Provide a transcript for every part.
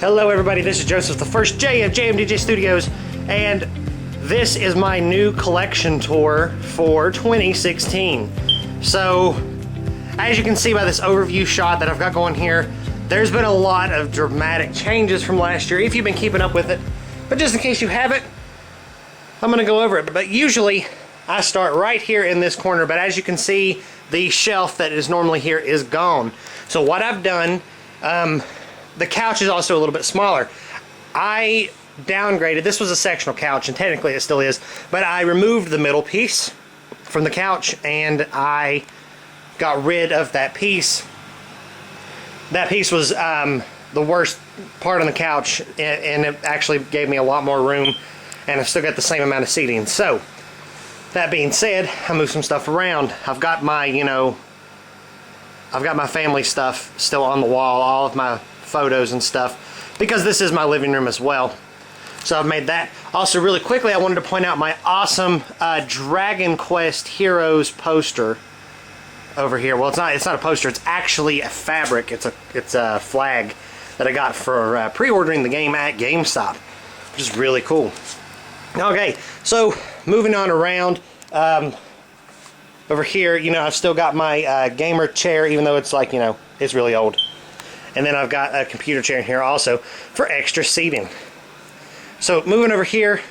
Hello everybody, this is Joseph, the first J of Jmdjstudios, and this is my new collection tour for 2016. So, as you can see by this overview shot that I've got going here, there's been a lot of dramatic changes from last year, if you've been keeping up with it. But just in case you haven't, I'm going to go over it. But usually, I start right here in this corner, but as you can see, the shelf that is normally here is gone. So what I've done, the couch is also a little bit smaller. I downgraded. This was a sectional couch, and technically it still is, but I removed the middle piece from the couch, and I got rid of that piece. That piece was the worst part on the couch, and it actually gave me a lot more room, and I've still got the same amount of seating. So, that being said, I moved some stuff around. I've got my, I've got my family stuff still on the wall, all of my photos and stuff, because this is my living room as well. So I've made that. Also, really quickly, I wanted to point out my awesome Dragon Quest Heroes poster over here. Well, it's not a poster. It's actually a fabric. It's a flag that I got for pre-ordering the game at GameStop, which is really cool. Okay, so moving on around. Over here, I've still got my gamer chair, even though it's like, it's really old. And then I've got a computer chair in here also for extra seating. So moving over here,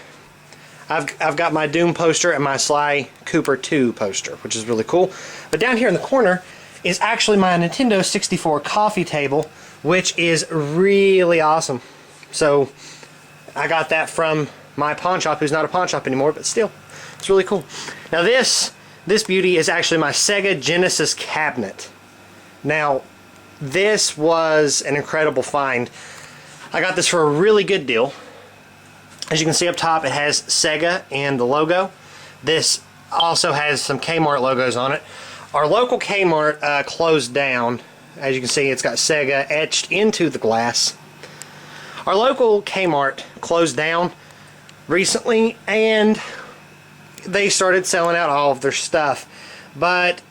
I've got my Doom poster and my Sly Cooper 2 poster, which is really cool. But down here in the corner is actually my Nintendo 64 coffee table, which is really awesome. So I got that from my pawn shop, who's not a pawn shop anymore, but still, it's really cool. Now this beauty is actually my Sega Genesis cabinet. Now, this was an incredible find. I got this for a really good deal. As you can see up top, it has Sega and the logo. This also has some Kmart logos on it. Our local Kmart closed down. As you can see, it's got Sega etched into the glass. Our local Kmart closed down recently, and they started selling out all of their stuff. But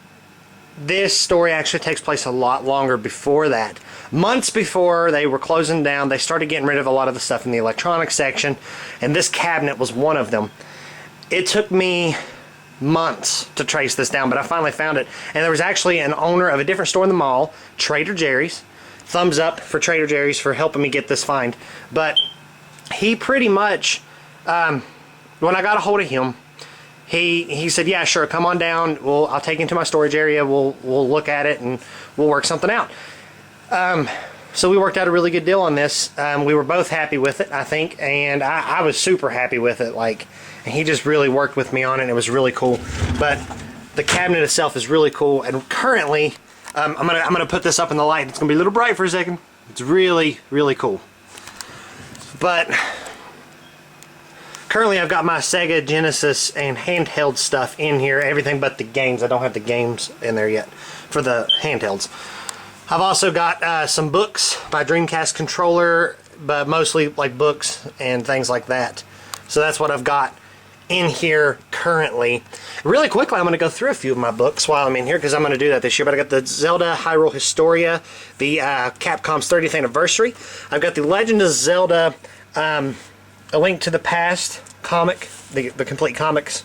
this story actually takes place a lot longer before that. Months before they were closing down, they started getting rid of a lot of the stuff in the electronics section, and this cabinet was one of them. It took me months to trace this down, but I finally found it. And there was actually an owner of a different store in the mall, Trader Jerry's. Thumbs up for Trader Jerry's for helping me get this find. But he pretty much, when I got a hold of him, he said, yeah, sure, come on down. I'll take you to my storage area. We'll look at it and we'll work something out. So we worked out a really good deal on this. We were both happy with it, I think, and I was super happy with it. And he just really worked with me on it. And it was really cool. But the cabinet itself is really cool. And currently, I'm gonna put this up in the light. It's gonna be a little bright for a second. It's really, really cool. But currently, I've got my Sega Genesis and handheld stuff in here. Everything but the games. I don't have the games in there yet for the handhelds. I've also got some books, my Dreamcast controller, but mostly like books and things like that. So that's what I've got in here currently. Really quickly, I'm going to go through a few of my books while I'm in here, because I'm going to do that this year. But I got the Zelda Hyrule Historia, the Capcom's 30th anniversary. I've got the Legend of Zelda, A Link to the Past comic, the complete comics.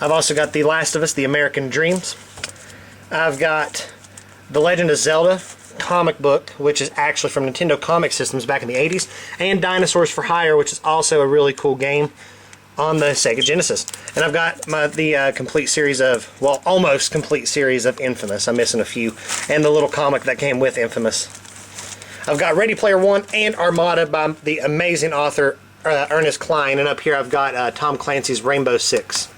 I've also got The Last of Us, The American Dreams. I've got The Legend of Zelda comic book, which is actually from Nintendo Comic Systems back in the 80s, and Dinosaurs for Hire, which is also a really cool game on the Sega Genesis. And I've got the complete series of, well, almost complete series of Infamous. I'm missing a few, and the little comic that came with Infamous. I've got Ready Player One and Armada by the amazing author Ernest Cline, and up here I've got Tom Clancy's Rainbow Six.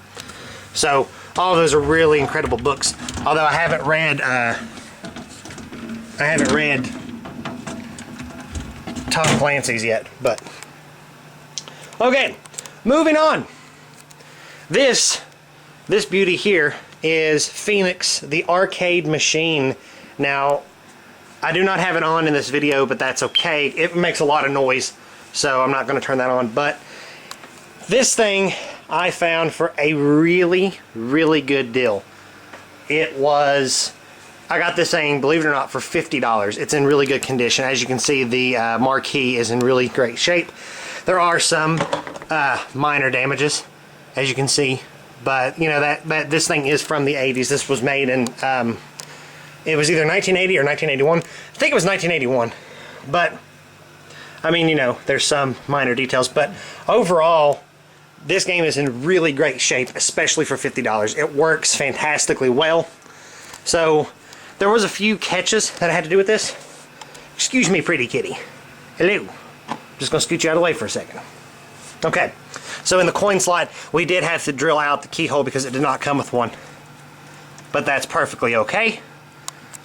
So all of those are really incredible books. Although I haven't read Tom Clancy's yet, but okay, moving on. This beauty here is Phoenix, the arcade machine. Now, I do not have it on in this video, but that's okay. It makes a lot of noise, so I'm not going to turn that on. But this thing I found for a really, really good deal. It was I got this thing, believe it or not, for $50. It's in really good condition. As you can see, the marquee is in really great shape. There are some minor damages, as you can see, but you know that this thing is from the 80s. This was made in it was either 1980 or 1981. I think it was 1981, but I mean, you know, there's some minor details, but overall this game is in really great shape, especially for $50. It works fantastically well. So there was a few catches that I had to do with this. Excuse me, pretty kitty. Hello. Just gonna scoot you out of the way for a second. Okay, so in the coin slot, we did have to drill out the keyhole because it did not come with one. But that's perfectly okay.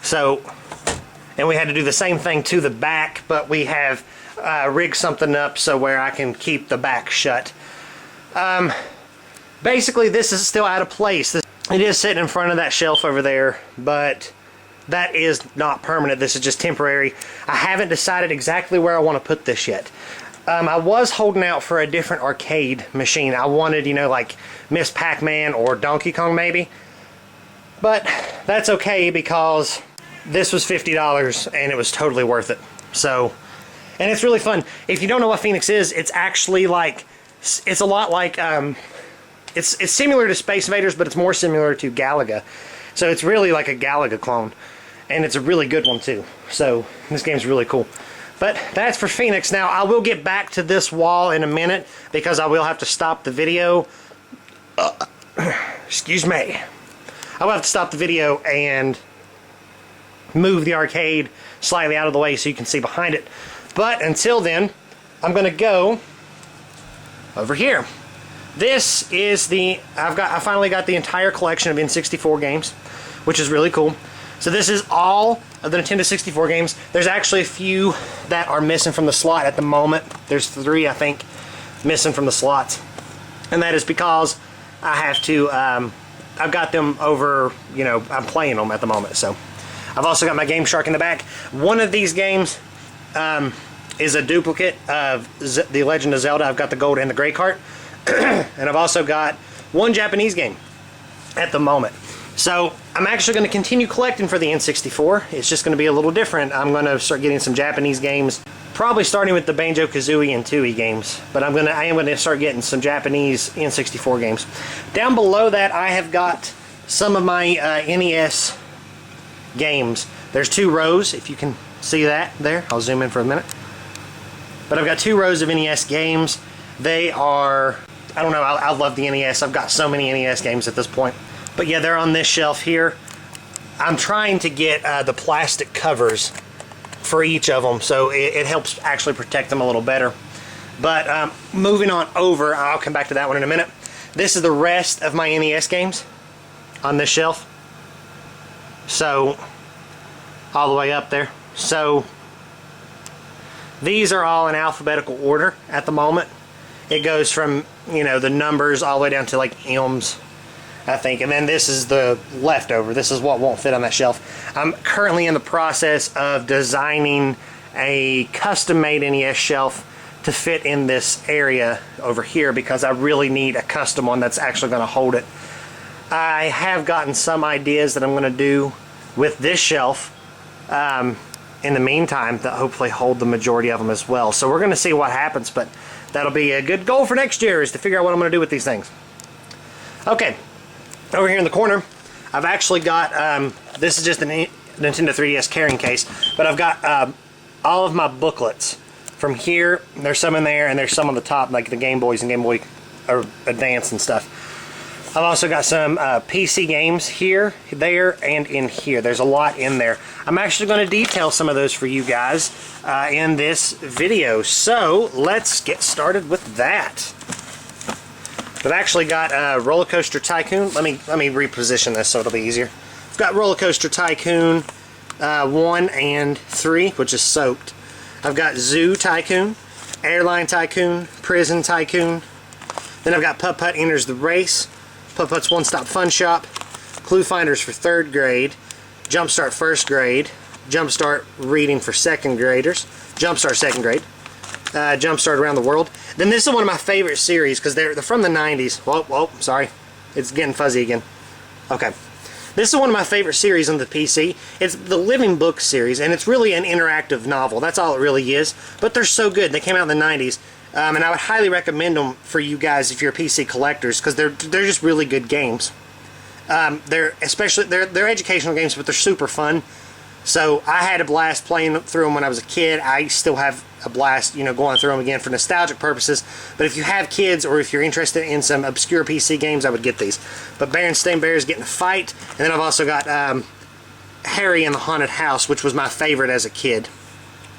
So, and we had to do the same thing to the back, but we have rigged something up so where I can keep the back shut. Basically, this is still out of place. It is sitting in front of that shelf over there, but that is not permanent. This is just temporary. I haven't decided exactly where I want to put this yet. I was holding out for a different arcade machine. I wanted, you know, like Miss Pac-Man or Donkey Kong maybe. But that's okay because this was $50 and it was totally worth it. So, and it's really fun. If you don't know what Phoenix is, it's actually like, it's a lot like, it's similar to Space Invaders, but it's more similar to Galaga. So it's really like a Galaga clone. And it's a really good one too. So this game's really cool. But that's for Phoenix. Now I will get back to this wall in a minute because I will have to stop the video. Excuse me. I will have to stop the video and move the arcade slightly out of the way so you can see behind it. But until then, I'm going to go over here. This is I finally got the entire collection of N64 games, which is really cool. So this is all of the Nintendo 64 games. There's actually a few that are missing from the slot at the moment. There's 3, I think, missing from the slots. And that is because I have to, I've got them over, you know, I'm playing them at the moment. So I've also got my Game Shark in the back. One of these games is a duplicate of The Legend of Zelda. I've got the gold and the gray cart. And I've also got one Japanese game at the moment. So I'm actually going to continue collecting for the N64. It's just going to be a little different. I'm going to start getting some Japanese games, probably starting with the Banjo-Kazooie and Tooie games. But I am going to start getting some Japanese N64 games. Down below that, I have got some of my NES games. There's 2 rows, if you can see that there. I'll zoom in for a minute. But I've got 2 rows of NES games. They are, I don't know, I love the NES. I've got so many NES games at this point. But yeah, they're on this shelf here. I'm trying to get the plastic covers for each of them, so it helps actually protect them a little better. But moving on over, I'll come back to that one in a minute. This is the rest of my NES games on this shelf. So, all the way up there. So, these are all in alphabetical order at the moment. It goes from, you know, the numbers all the way down to like M's, I think. And then this is the leftover. This is what won't fit on that shelf. I'm currently in the process of designing a custom-made NES shelf to fit in this area over here because I really need a custom one that's actually going to hold it. I have gotten some ideas that I'm going to do with this shelf in the meantime to hopefully hold the majority of them as well. So we're going to see what happens, but that'll be a good goal for next year, is to figure out what I'm going to do with these things. Okay. Over here in the corner, I've actually got, this is just a Nintendo 3DS carrying case, but I've got all of my booklets from here. There's some in there, and there's some on the top, like the Game Boys and Game Boy Advance and stuff. I've also got some PC games here, there, and in here. There's a lot in there. I'm actually going to detail some of those for you guys in this video. So let's get started with that. I've actually got Roller Coaster Tycoon. Let me reposition this so it'll be easier. I've got Roller Coaster Tycoon 1 and 3, which is soaked. I've got Zoo Tycoon, Airline Tycoon, Prison Tycoon. Then I've got Putt Putt Enters the Race, Putt Putt's One Stop Fun Shop, Clue Finders for 3rd grade, Jumpstart 1st grade, Jumpstart Reading for 2nd graders, Jumpstart 2nd grade, Jumpstart Around the World. Then this is one of my favorite series because they're from the 90s. Whoa, sorry. It's getting fuzzy again. Okay. This is one of my favorite series on the PC. It's the Living Book series, and it's really an interactive novel. That's all it really is. But they're so good. They came out in the 90s. And I would highly recommend them for you guys if you're PC collectors, because they're just really good games. They're educational games, but they're super fun. So I had a blast playing through them when I was a kid. I still have a blast, you know, going through them again for nostalgic purposes. But if you have kids, or if you're interested in some obscure PC games, I would get these. But Berenstain Bears Get in a Fight, and then I've also got Harry and the Haunted House, which was my favorite as a kid.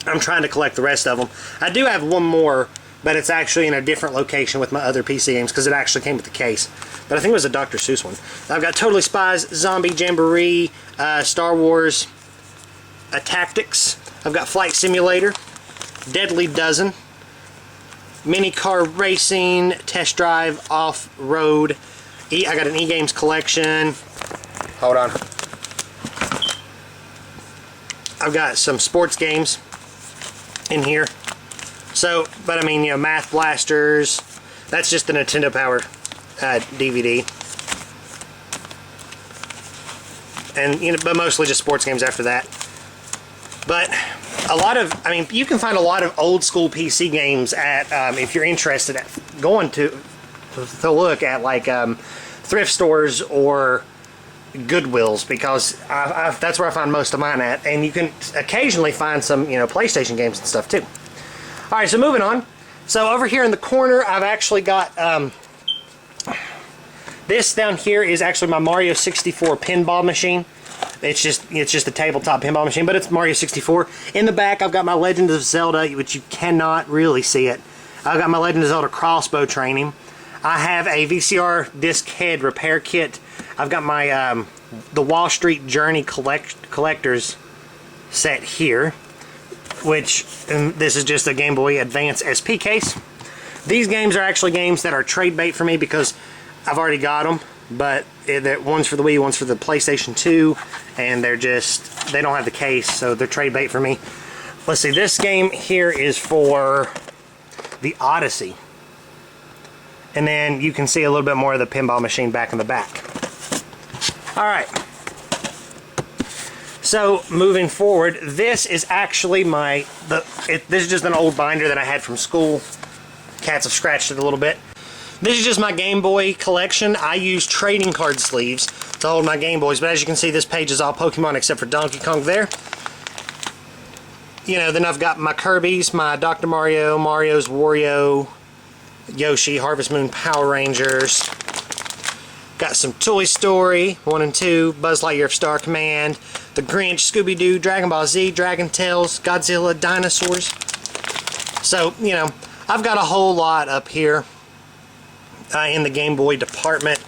I'm trying to collect the rest of them. I do have one more, but it's actually in a different location with my other PC games, because it actually came with the case. But I think it was a Dr. Seuss one. I've got Totally Spies, Zombie Jamboree, Star Wars Tactics. I've got Flight Simulator, Deadly Dozen, Mini Car Racing, Test Drive, Off-Road. I got an E-Games collection. Hold on. I've got some sports games in here. So, but I mean, you know, Math Blasters. That's just the Nintendo Power DVD. And, you know, but mostly just sports games after that. But a lot of, I mean, you can find a lot of old school PC games at, if you're interested at going to look at like thrift stores or Goodwills, because that's where I find most of mine at. And you can occasionally find some, you know, PlayStation games and stuff too. All right, so moving on. So over here in the corner, I've actually got this down here is actually my Mario 64 pinball machine. It's just a tabletop pinball machine, but it's Mario 64. In the back, I've got my Legend of Zelda, which you cannot really see it. I've got my Legend of Zelda crossbow training. I have a VCR disc head repair kit. I've got my the Wall Street Journey collector's set here, which this is just a Game Boy Advance SP case. These games are actually games that are trade bait for me, because I've already got them. But one's for the Wii, one's for the PlayStation 2, and they don't have the case, so they're trade bait for me. Let's see, this game here is for the Odyssey. And then you can see a little bit more of the pinball machine back in the back. Alright. So, moving forward, this is actually this is just an old binder that I had from school. Cats have scratched it a little bit. This is just my Game Boy collection. I use trading card sleeves to hold my Game Boys, but as you can see, this page is all Pokemon except for Donkey Kong there. You know, then I've got my Kirby's, my Dr. Mario, Mario's, Wario, Yoshi, Harvest Moon, Power Rangers. Got some Toy Story 1 and 2, Buzz Lightyear of Star Command, The Grinch, Scooby-Doo, Dragon Ball Z, Dragon Tales, Godzilla, dinosaurs. So, you know, I've got a whole lot up here. In the Game Boy department.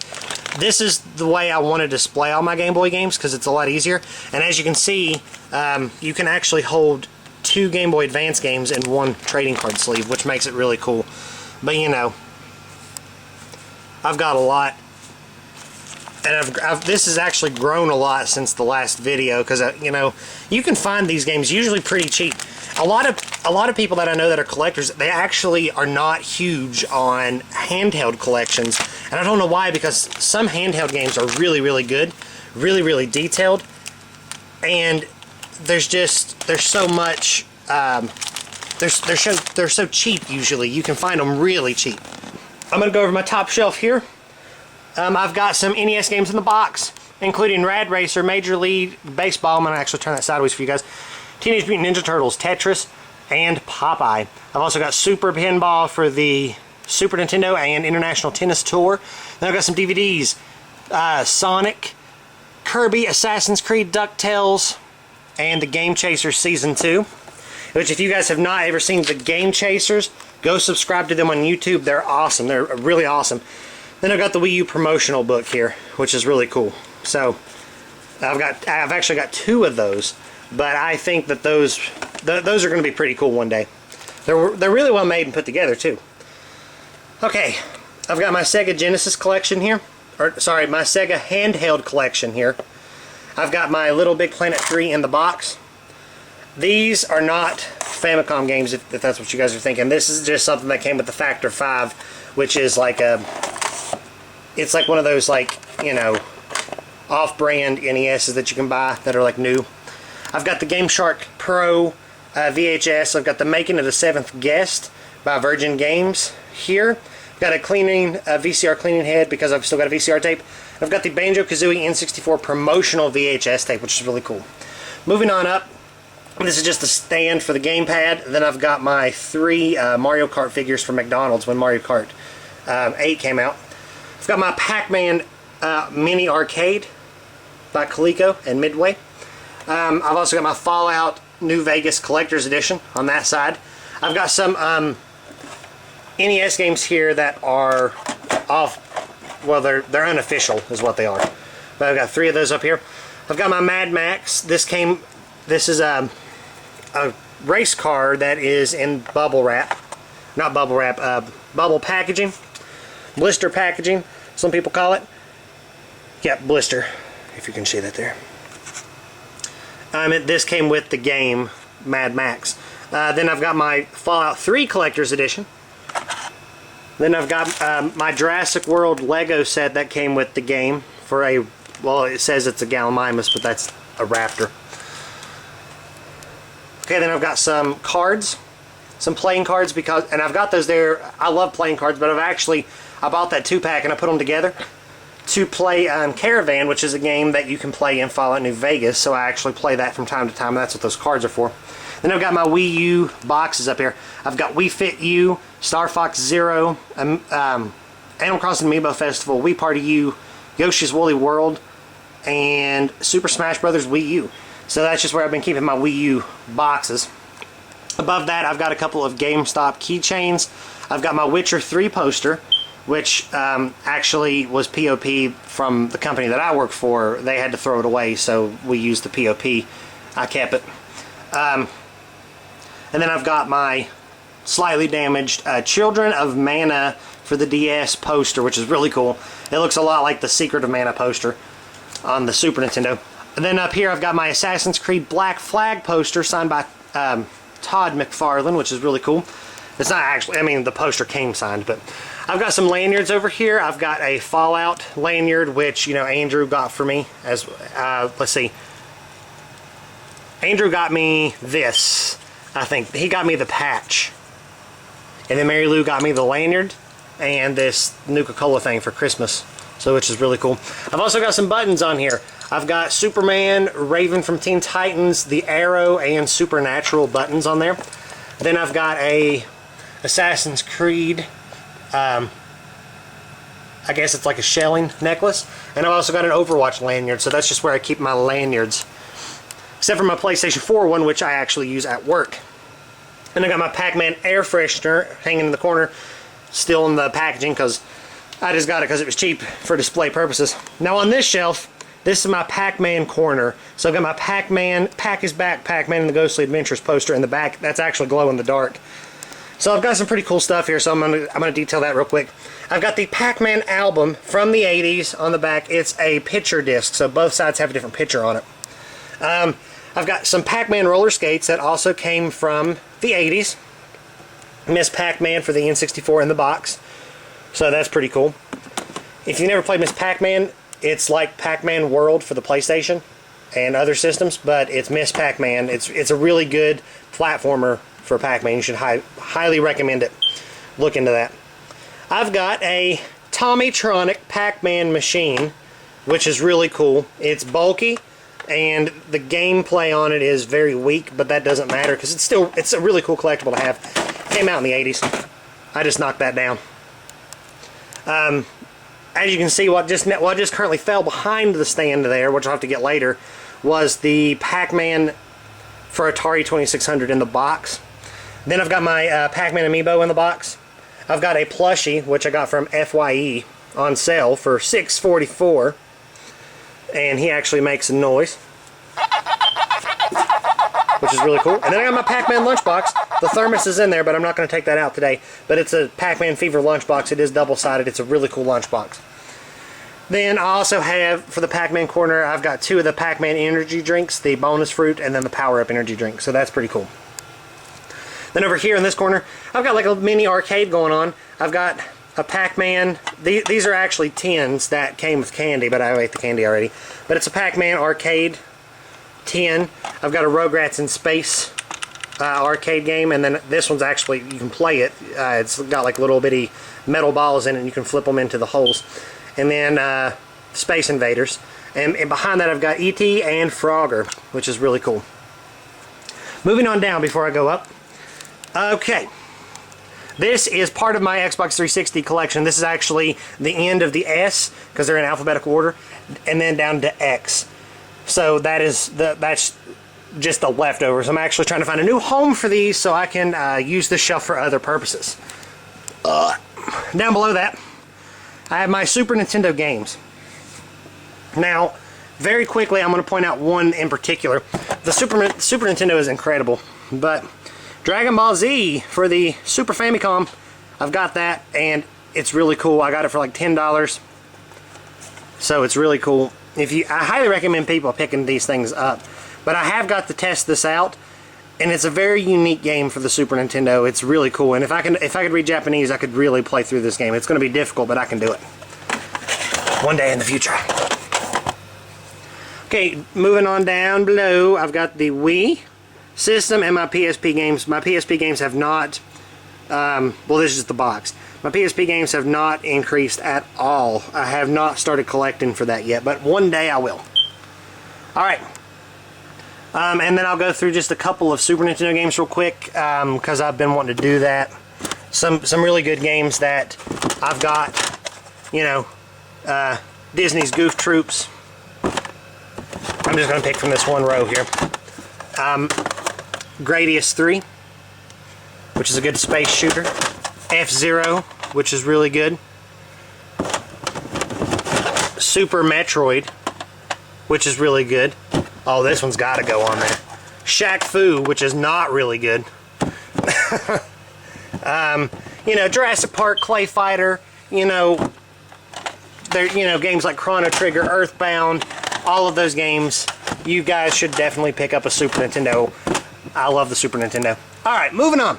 This is the way I want to display all my Game Boy games, because it's a lot easier. And as you can see, you can actually hold 2 Game Boy Advance games in one trading card sleeve, which makes it really cool. But you know, I've got a lot, and this has actually grown a lot since the last video, because you know, you can find these games usually pretty cheap. A lot of people that I know that are collectors, they actually are not huge on handheld collections, and I don't know why, because some handheld games are really, really good, really, really detailed, and there's so much, they're so cheap usually. You can find them really cheap. I'm gonna go over my top shelf here. I've got some NES games in the box, including Rad Racer, Major League Baseball. I'm gonna actually turn that sideways for you guys. Teenage Mutant Ninja Turtles, Tetris, and Popeye. I've also got Super Pinball for the Super Nintendo and International Tennis Tour. Then I've got some DVDs. Sonic, Kirby, Assassin's Creed, DuckTales, and the Game Chasers Season 2. Which, if you guys have not ever seen the Game Chasers, go subscribe to them on YouTube. They're awesome. They're really awesome. Then I've got the Wii U promotional book here, which is really cool. So, I've actually got 2 of those. But I think that those are going to be pretty cool one day. They're really well made and put together too. Okay, I've got my Sega Genesis collection here. Or sorry, my Sega handheld collection here. I've got my Little Big Planet 3 in the box. These are not Famicom games, if that's what you guys are thinking. This is just something that came with the Factor 5, which is like it's like one of those, like, you know, off-brand NESs that you can buy that are like new. I've got the Game Shark Pro VHS. I've got the Making of the Seventh Guest by Virgin Games here. I've got a VCR cleaning head because I've still got a VCR tape. I've got the Banjo-Kazooie N64 promotional VHS tape, which is really cool. Moving on up, this is just a stand for the gamepad. Then I've got my 3 Mario Kart figures from McDonald's when Mario Kart 8 came out. I've got my Pac-Man mini arcade by Coleco and Midway. I've also got my Fallout New Vegas Collector's Edition on that side. I've got some NES games here that are off. Well, they're unofficial is what they are. But I've got 3 of those up here. I've got my Mad Max. This is a race car that is in bubble wrap. Not bubble wrap, bubble packaging. Blister packaging, some people call it. Yep, blister, if you can see that there. This came with the game Mad Max. Then I've got my Fallout 3 Collector's Edition. Then I've got my Jurassic World Lego set that came with the game for a, well, it says it's a Gallimimus, but that's a raptor. Okay, then I've got some cards, some playing cards, and I've got those there. I love playing cards, but I bought that 2-pack and I put them together to play Caravan, which is a game that you can play in Fallout New Vegas, so I actually play that from time to time, and that's what those cards are for. Then I've got my Wii U boxes up here. I've got Wii Fit U, Star Fox Zero, Animal Crossing Amiibo Festival, Wii Party U, Yoshi's Woolly World, and Super Smash Bros. Wii U. So that's just where I've been keeping my Wii U boxes. Above that, I've got a couple of GameStop keychains. I've got my Witcher 3 poster, which actually was POP from the company that I work for. They had to throw it away, so we used the POP. I kept it. And then I've got my slightly damaged Children of Mana for the DS poster, which is really cool. It looks a lot like the Secret of Mana poster on the Super Nintendo. And then up here I've got my Assassin's Creed Black Flag poster signed by Todd McFarlane, which is really cool. It's not actually, I mean, the poster came signed, but I've got some lanyards over here. I've got a Fallout lanyard, which, you know, Andrew got for me as, let's see. Andrew got me this. I think he got me the patch, and then Mary Lou got me the lanyard and this Nuka-Cola thing for Christmas, so which is really cool. I've also got some buttons on here. I've got Superman, Raven from Teen Titans, the Arrow, and Supernatural buttons on there. Then I've got a Assassin's Creed, I guess it's like a shelling necklace, and I've also got an Overwatch lanyard, so that's just where I keep my lanyards. Except for my PlayStation 4 one, which I actually use at work. And I got my Pac-Man air freshener hanging in the corner, still in the packaging, because I just got it because it was cheap for display purposes. Now on this shelf, this is my Pac-Man corner. So I've got my Pac-Man, Pac is Back, Pac-Man and the Ghostly Adventures poster in the back. That's actually glow in the dark. So I've got some pretty cool stuff here, so I'm gonna detail that real quick. I've got the Pac-Man album from the 80s on the back. It's a picture disc, so both sides have a different picture on it. I've got some Pac-Man roller skates that also came from the 80s. Miss Pac-Man for the N64 in the box. So that's pretty cool. If you never played Miss Pac-Man, it's like Pac-Man World for the PlayStation and other systems, but it's Miss Pac-Man. It's a really good platformer for Pac-Man. You should highly recommend it. Look into that. I've got a Tommytronic Pac-Man machine, which is really cool. It's bulky, and the gameplay on it is very weak, but that doesn't matter because it's a really cool collectible to have. Came out in the 80s. I just knocked that down. As you can see, what just currently fell behind the stand there, which I'll have to get later, was the Pac-Man for Atari 2600 in the box. Then I've got my Pac-Man amiibo in the box. I've got a plushie, which I got from FYE on sale for $6.44. And he actually makes a noise, which is really cool. And then I got my Pac-Man lunchbox. The thermos is in there, but I'm not going to take that out today. But it's a Pac-Man Fever lunchbox. It is double-sided. It's a really cool lunchbox. Then I also have, for the Pac-Man corner, I've got 2 of the Pac-Man energy drinks, the bonus fruit and then the power-up energy drink. So that's pretty cool. Then over here in this corner, I've got like a mini arcade going on. I've got a Pac-Man. These are actually tins that came with candy, but I ate the candy already. But it's a Pac-Man arcade tin. I've got a Rugrats in Space arcade game, and then this one's actually, you can play it. It's got like little bitty metal balls in it, and you can flip them into the holes. And then Space Invaders. And behind that I've got E.T. and Frogger, which is really cool. Moving on down before I go up. Okay. This is part of my Xbox 360 collection. This is actually the end of the S, because they're in alphabetical order, and then down to X. So that's just the leftovers. I'm actually trying to find a new home for these so I can use this shelf for other purposes. Down below that, I have my Super Nintendo games. Now, very quickly, I'm going to point out one in particular. The Super Nintendo is incredible, but Dragon Ball Z for the Super Famicom, I've got that, and it's really cool. I got it for like $10, so it's really cool. I highly recommend people picking these things up, but I have got to test this out, and it's a very unique game for the Super Nintendo. It's really cool, and if I could read Japanese, I could really play through this game. It's going to be difficult, but I can do it one day in the future. Okay, moving on down below, I've got the Wii system and my PSP games. My PSP games have not, well, this is just the box. My PSP games have not increased at all. I have not started collecting for that yet, but one day I will. Alright. And then I'll go through just a couple of Super Nintendo games real quick, because I've been wanting to do that. Some really good games that I've got, you know, Disney's Goof Troops. I'm just going to pick from this one row here. Gradius 3, which is a good space shooter. F-Zero, which is really good. Super Metroid, which is really good. Oh, this one's got to go on there. Shaq Fu, which is not really good. You know, Jurassic Park, Clay Fighter, you know, games like Chrono Trigger, Earthbound, all of those games. You guys should definitely pick up a Super Nintendo. I love the Super Nintendo. Alright, moving on.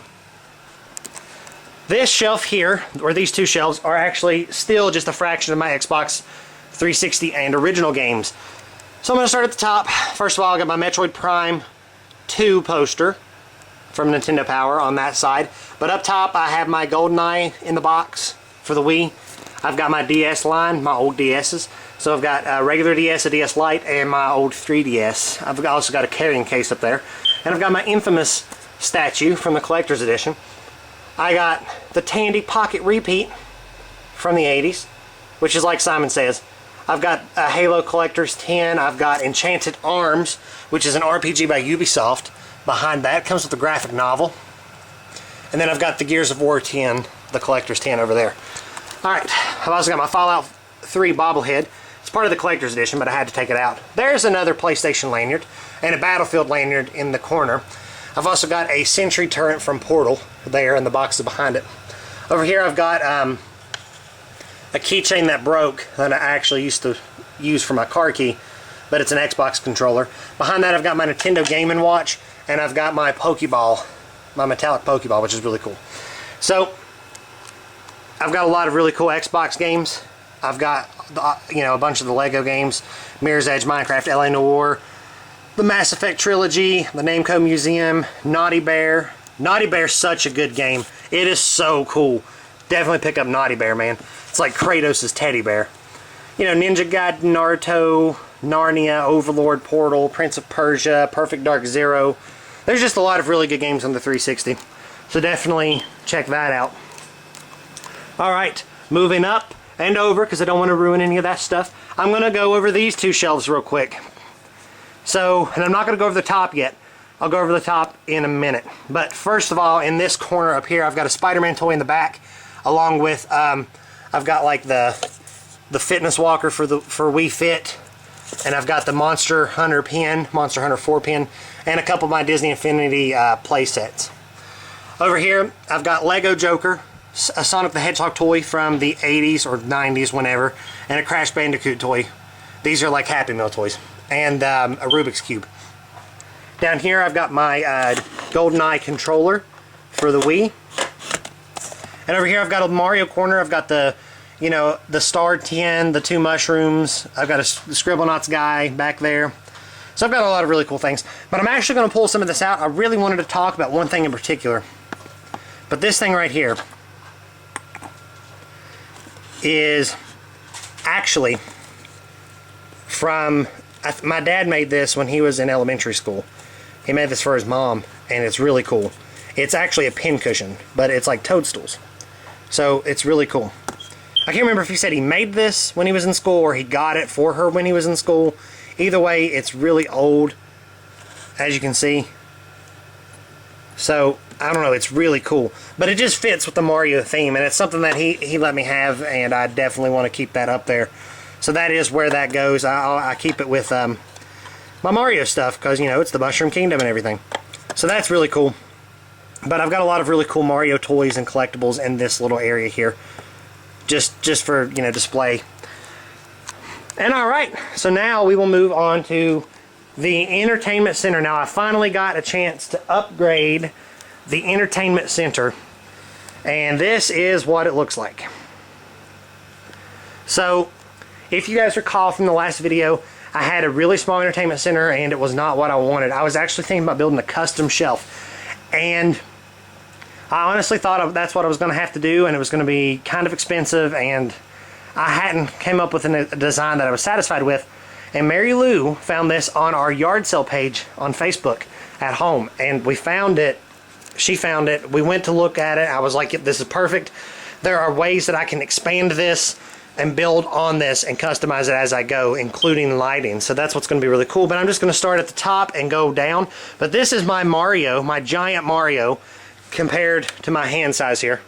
This shelf here, or these two shelves, are actually still just a fraction of my Xbox 360 and original games. So I'm going to start at the top. First of all, I got my Metroid Prime 2 poster from Nintendo Power on that side. But up top, I have my GoldenEye in the box for the Wii. I've got my DS line, my old DS's. So I've got a regular DS, a DS Lite, and my old 3DS. I've also got a carrying case up there. And I've got my infamous statue from the collector's edition. I got the Tandy Pocket Repeat from the 80s, which is like Simon Says. I've got a Halo Collector's 10. I've got Enchanted Arms, which is an RPG by Ubisoft. Behind that comes with a graphic novel. And then I've got the Gears of War 10, the Collector's 10 over there. Alright, I've also got my Fallout 3 bobblehead. It's part of the collector's edition, but I had to take it out. There's another PlayStation lanyard and a Battlefield lanyard in the corner. I've also got a sentry turret from Portal there in the boxes behind it. Over here I've got a keychain that broke that I actually used to use for my car key, but it's an Xbox controller. Behind that I've got my Nintendo Game & Watch, and I've got my Pokeball, my metallic Pokeball, which is really cool. So I've got a lot of really cool Xbox games. I've got, you know, a bunch of the Lego games, Mirror's Edge, Minecraft, LA Noire, the Mass Effect trilogy, the Namco Museum, Naughty Bear. Naughty Bear's such a good game. It is so cool. Definitely pick up Naughty Bear, man. It's like Kratos' teddy bear. You know, Ninja Gaiden, Naruto, Narnia, Overlord, Portal, Prince of Persia, Perfect Dark Zero. There's just a lot of really good games on the 360. So definitely check that out. Alright, moving up and over, because I don't want to ruin any of that stuff. I'm going to go over these two shelves real quick. So, and I'm not going to go over the top yet. I'll go over the top in a minute. But first of all, in this corner up here, I've got a Spider-Man toy in the back, along with, I've got like the fitness walker for Wii Fit, and I've got the Monster Hunter pin, Monster Hunter 4 pin, and a couple of my Disney Infinity play sets. Over here, I've got Lego Joker, a Sonic the Hedgehog toy from the 80s or 90s, whenever, and a Crash Bandicoot toy. These are like Happy Meal toys. And a Rubik's Cube. Down here I've got my GoldenEye controller for the Wii. And over here I've got a Mario corner. I've got the, you know, the star 10, the 2 mushrooms. I've got a Scribblenauts guy back there. So I've got a lot of really cool things. But I'm actually going to pull some of this out. I really wanted to talk about one thing in particular. But this thing right here is actually from, my dad made this when he was in elementary school. He made this for his mom, and it's really cool. It's actually a pin cushion, but it's like toadstools. So it's really cool. I can't remember if he said he made this when he was in school or he got it for her when he was in school. Either way, it's really old, as you can see. So, I don't know, it's really cool. But it just fits with the Mario theme, and it's something that he let me have, and I definitely want to keep that up there. So that is where that goes. I keep it with my Mario stuff, because, you know, it's the Mushroom Kingdom and everything. So that's really cool. But I've got a lot of really cool Mario toys and collectibles in this little area here. Just for, you know, display. And alright, so now we will move on to the Entertainment Center. Now I finally got a chance to upgrade the Entertainment Center, and this is what it looks like. So if you guys recall from the last video, I had a really small Entertainment Center and it was not what I wanted. I was actually thinking about building a custom shelf, and I honestly thought that's what I was going to have to do, and it was going to be kind of expensive, and I hadn't came up with a design that I was satisfied with. And Mary Lou found this on our yard sale page on Facebook at home, and we found it. She found it. We went to look at it. I was like, this is perfect. There are ways that I can expand this and build on this and customize it as I go, including lighting. So that's what's going to be really cool. But I'm just going to start at the top and go down. But this is my Mario, my giant Mario, compared to my hand size here.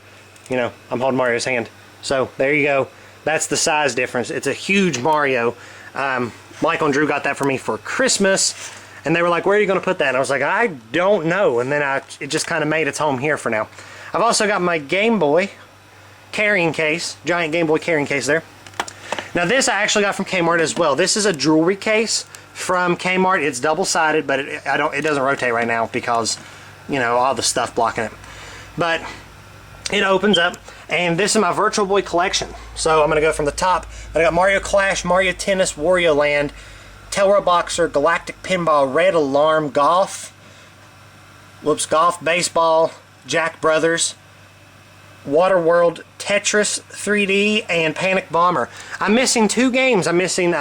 You know, I'm holding Mario's hand. So there you go. That's the size difference. It's a huge Mario. Michael and Drew got that for me for Christmas, and they were like, where are you going to put that? And I was like, I don't know. And then it just kind of made its home here for now. I've also got my Game Boy carrying case, giant Game Boy carrying case there. Now this I actually got from Kmart as well. This is a jewelry case from Kmart. It's double-sided, but it doesn't rotate right now because, you know, all the stuff blocking it. But it opens up, and this is my Virtual Boy collection. So I'm going to go from the top. I got Mario Clash, Mario Tennis, Wario Land, Telra Boxer, Galactic Pinball, Red Alarm, Golf, Baseball, Jack Brothers, Waterworld, Tetris 3D, and Panic Bomber. I'm missing 2 games. I'm missing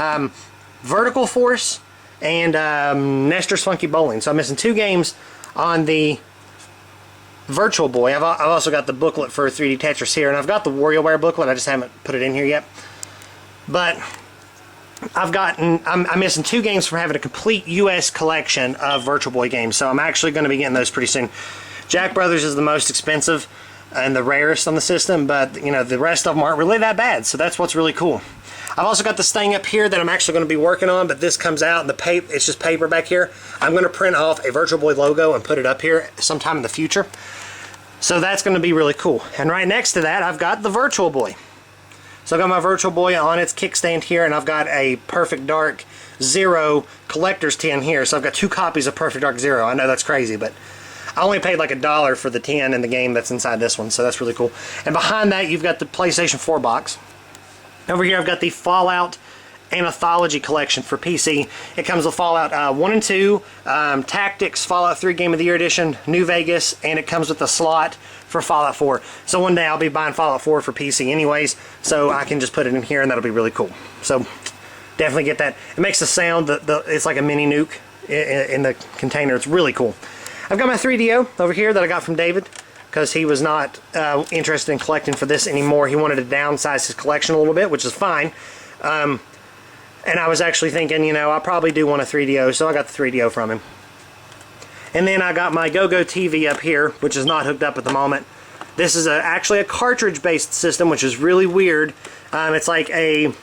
Vertical Force and Nestor's Funky Bowling. So I'm missing 2 games on the Virtual Boy. I've also got the booklet for 3D Tetris here, and I've got the WarioWare booklet. I just haven't put it in here yet. But I'm missing 2 games from having a complete US collection of Virtual Boy games, so I'm actually going to be getting those pretty soon. Jack Brothers is the most expensive and the rarest on the system, but you know, the rest of them aren't really that bad, so that's what's really cool. I've also got this thing up here that I'm actually going to be working on, but this comes out, and it's just paper back here. I'm going to print off a Virtual Boy logo and put it up here sometime in the future. So that's going to be really cool. And right next to that, I've got the Virtual Boy. So I've got my Virtual Boy on its kickstand here, and I've got a Perfect Dark Zero collector's tin here. So I've got 2 copies of Perfect Dark Zero. I know that's crazy, but I only paid like $1 for the tin and the game that's inside this one, so that's really cool. And behind that, you've got the PlayStation 4 box. Over here, I've got the Fallout Anthology collection for PC. It comes with Fallout 1 and 2, Tactics, Fallout 3 Game of the Year Edition, New Vegas, and it comes with a slot for Fallout 4. So one day I'll be buying Fallout 4 for PC anyways, so I can just put it in here and that'll be really cool. So definitely get that. It makes the sound, it's like a mini nuke in the container. It's really cool. I've got my 3DO over here that I got from David, because he was not interested in collecting for this anymore. He wanted to downsize his collection a little bit, which is fine. And I was actually thinking, you know, I probably do want a 3DO, so I got the 3DO from him. And then I got my GoGo TV up here, which is not hooked up at the moment. This is actually a cartridge-based system, which is really weird. It's like it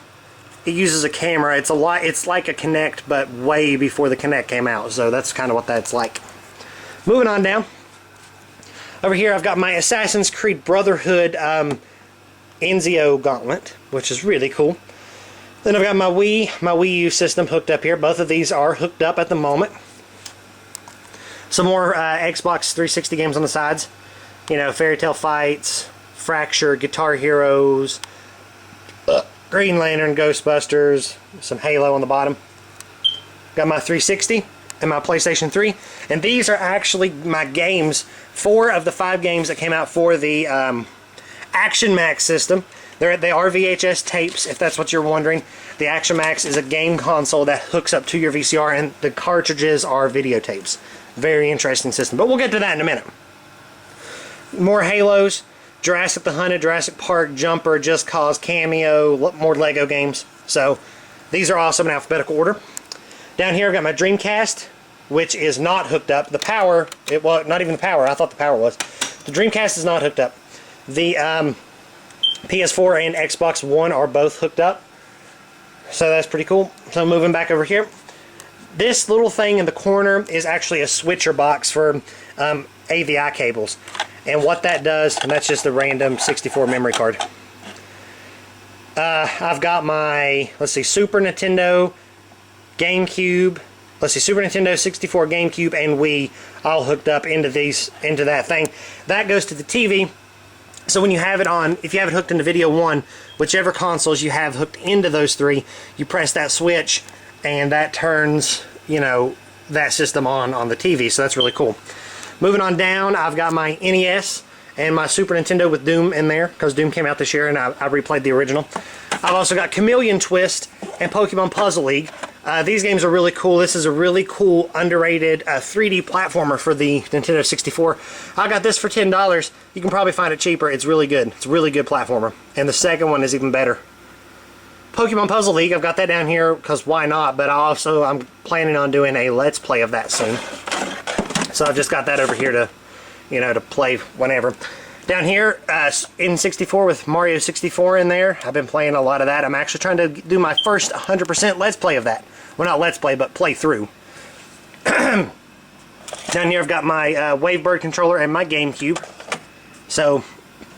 uses a camera. It's like a Kinect, but way before the Kinect came out. So that's kind of what that's like. Moving on down. Over here, I've got my Assassin's Creed Brotherhood Ezio Gauntlet, which is really cool. Then I've got my Wii U system hooked up here. Both of these are hooked up at the moment. Some more Xbox 360 games on the sides. You know, Fairy Tale Fights, Fracture, Guitar Heroes, Green Lantern, Ghostbusters, some Halo on the bottom. Got my 360 and my PlayStation 3, and these are actually my games. 4 of the 5 games that came out for the Action Max system. They are VHS tapes, if that's what you're wondering. The Action Max is a game console that hooks up to your VCR, and the cartridges are videotapes. Very interesting system, but we'll get to that in a minute. More Halos, Jurassic the Hunted, Jurassic Park, Jumper, Just Cause, Cameo, more Lego games. So these are awesome in alphabetical order. Down here I've got my Dreamcast, which is not hooked up. The power, well, not even the power, I thought the power was. The Dreamcast is not hooked up. The PS4 and Xbox One are both hooked up. So that's pretty cool. So moving back over here. This little thing in the corner is actually a switcher box for AVI cables. And what that does, and that's just a random 64 memory card. I've got my, let's see, Super Nintendo, GameCube, Super Nintendo, 64, GameCube, and Wii all hooked up into that thing. That goes to the TV. So when you have it on, if you have it hooked into Video 1, whichever consoles you have hooked into those 3, you press that switch and that turns, you know, that system on the TV. So that's really cool. Moving on down, I've got my NES and my Super Nintendo with Doom in there, because Doom came out this year and I replayed the original. I've also got Chameleon Twist and Pokemon Puzzle League. These games are really cool. This is a really cool, underrated 3D platformer for the Nintendo 64. I got this for $10. You can probably find it cheaper. It's really good. It's a really good platformer. And the second one is even better. Pokemon Puzzle League, I've got that down here because why not? But I'm planning on doing a Let's Play of that soon. So I've just got that over here to, you know, to play whenever. Down here, N64 with Mario 64 in there. I've been playing a lot of that. I'm actually trying to do my first 100% Let's Play of that. Well, not Let's Play, but play through. Down here I've got my Wavebird controller and my GameCube. So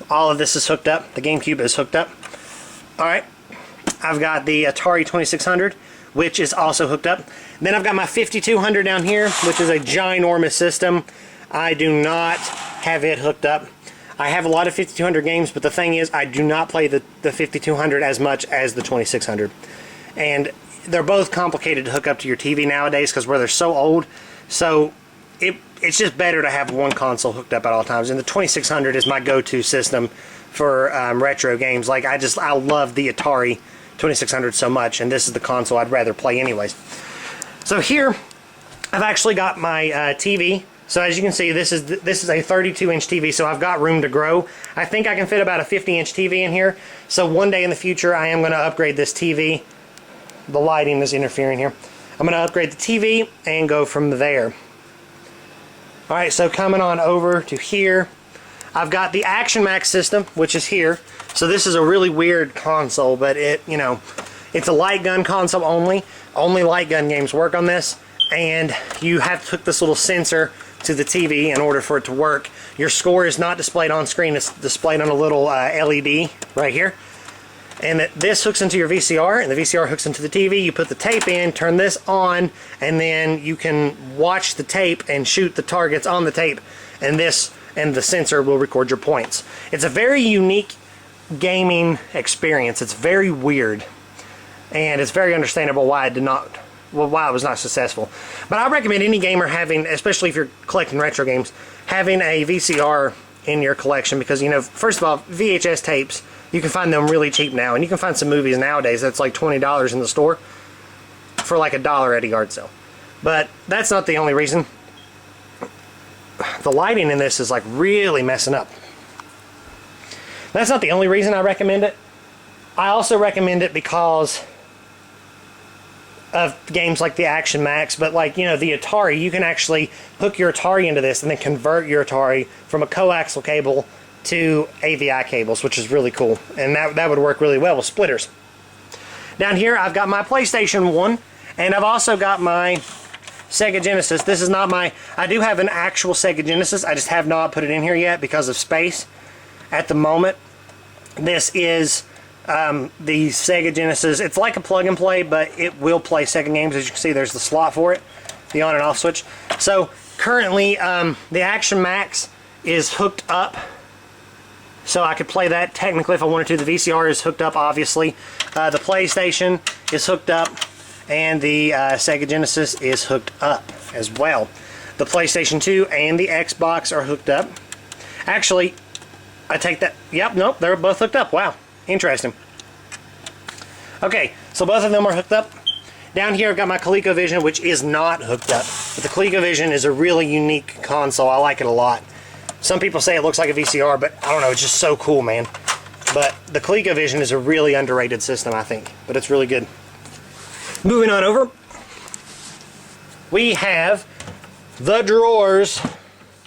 all of this is hooked up. The GameCube is hooked up. Alright. I've got the Atari 2600, which is also hooked up. Then I've got my 5200 down here, which is a ginormous system. I do not have it hooked up. I have a lot of 5200 games, but the thing is, I do not play the 5200 as much as the 2600. And they're both complicated to hook up to your TV nowadays because they're so old. So it's just better to have one console hooked up at all times. And the 2600 is my go-to system for retro games. Like I love the Atari 2600 so much, and this is the console I'd rather play anyways. So here, I've actually got my TV. So as you can see, this is a 32-inch TV, so I've got room to grow. I think I can fit about a 50-inch TV in here. So one day in the future, I am going to upgrade this TV. The lighting is interfering here. I'm going to upgrade the TV and go from there. Alright, so coming on over to here, I've got the Action Max system, which is here. So this is a really weird console, but it's a light gun console only. Only light gun games work on this, and you have to hook this little sensor to the TV in order for it to work. Your score is not displayed on screen, it's displayed on a little LED right here. And this hooks into your VCR, and the VCR hooks into the TV. You put the tape in, turn this on, and then you can watch the tape and shoot the targets on the tape, and the sensor will record your points. It's a very unique gaming experience. It's very weird, and it's very understandable why it was not successful. But I recommend any gamer having, especially if you're collecting retro games, having a VCR in your collection, because, you know, first of all, VHS tapes, you can find them really cheap now, and you can find some movies nowadays that's like $20 in the store for like $1 at a yard sale. But that's not the only reason. The lighting in this is like really messing up. That's not the only reason I recommend it. I also recommend it because of games like the Action Max, but like, you know, the Atari, you can actually hook your Atari into this and then convert your Atari from a coaxial cable to AVI cables, which is really cool. And that would work really well with splitters. Down here, I've got my PlayStation 1, and I've also got my Sega Genesis. This is not my... I do have an actual Sega Genesis. I just have not put it in here yet because of space at the moment. This is the Sega Genesis. It's like a plug and play, but it will play Sega games. As you can see, there's the slot for it, the on and off switch. So currently, the Action Max is hooked up so I could play that technically if I wanted to. The VCR is hooked up, obviously. The PlayStation is hooked up, and the Sega Genesis is hooked up as well. The PlayStation 2 and the Xbox are hooked up. Actually, I take that. Yep, nope, they're both hooked up. Wow, interesting. Okay, so both of them are hooked up. Down here I've got my ColecoVision, which is not hooked up. But the ColecoVision is a really unique console. I like it a lot. Some people say it looks like a VCR, but I don't know, it's just so cool, man. But the ColecoVision is a really underrated system, I think. But it's really good. Moving on over, we have the drawers,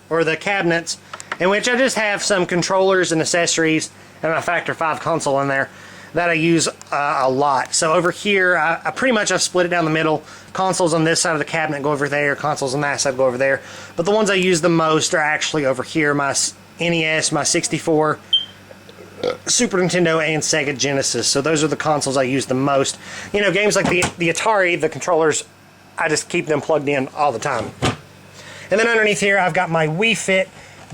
or the cabinets, in which I just have some controllers and accessories and my Factor 5 console in there that I use a lot. So over here, I pretty much have split it down the middle. Consoles on this side of the cabinet go over there, consoles on that side go over there. But the ones I use the most are actually over here, my NES, my 64, Super Nintendo, and Sega Genesis. So those are the consoles I use the most. You know, games like the Atari, the controllers, I just keep them plugged in all the time. And then underneath here, I've got my Wii Fit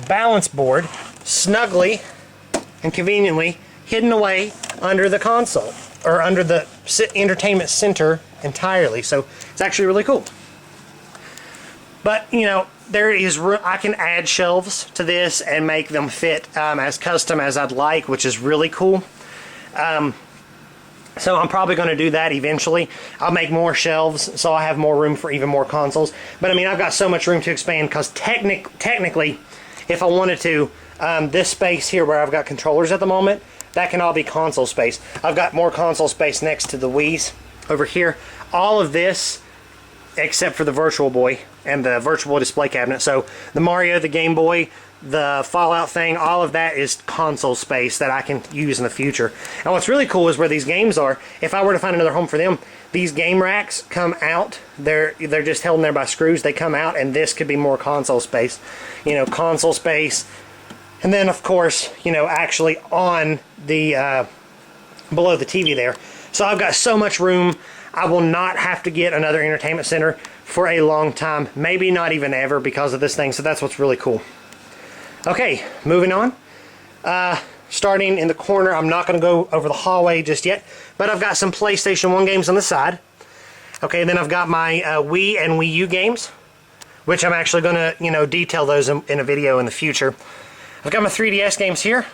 balance board, snugly and conveniently hidden away under the console, or under the entertainment center entirely. So it's actually really cool. But, you know, there is I can add shelves to this and make them fit as custom as I'd like, which is really cool. So I'm probably going to do that eventually. I'll make more shelves so I have more room for even more consoles. But I mean, I've got so much room to expand because technically, if I wanted to, this space here where I've got controllers at the moment, that can all be console space. I've got more console space next to the Wii's over here. All of this, except for the Virtual Boy and the Virtual Boy display cabinet. So the Mario, the Game Boy, the Fallout thing, all of that is console space that I can use in the future. And what's really cool is where these games are. If I were to find another home for them, these game racks come out. They're just held in there by screws. They come out, and this could be more console space. You know, console space. And then, of course, you know, actually on the below the TV there. So I've got so much room. I will not have to get another entertainment center for a long time. Maybe not even ever because of this thing. So that's what's really cool. Okay, moving on. Starting in the corner, I'm not going to go over the hallway just yet, but I've got some PlayStation 1 games on the side. Okay, then I've got my Wii and Wii U games, which I'm actually going to, you know, detail those in a video in the future. I've got my 3DS games here.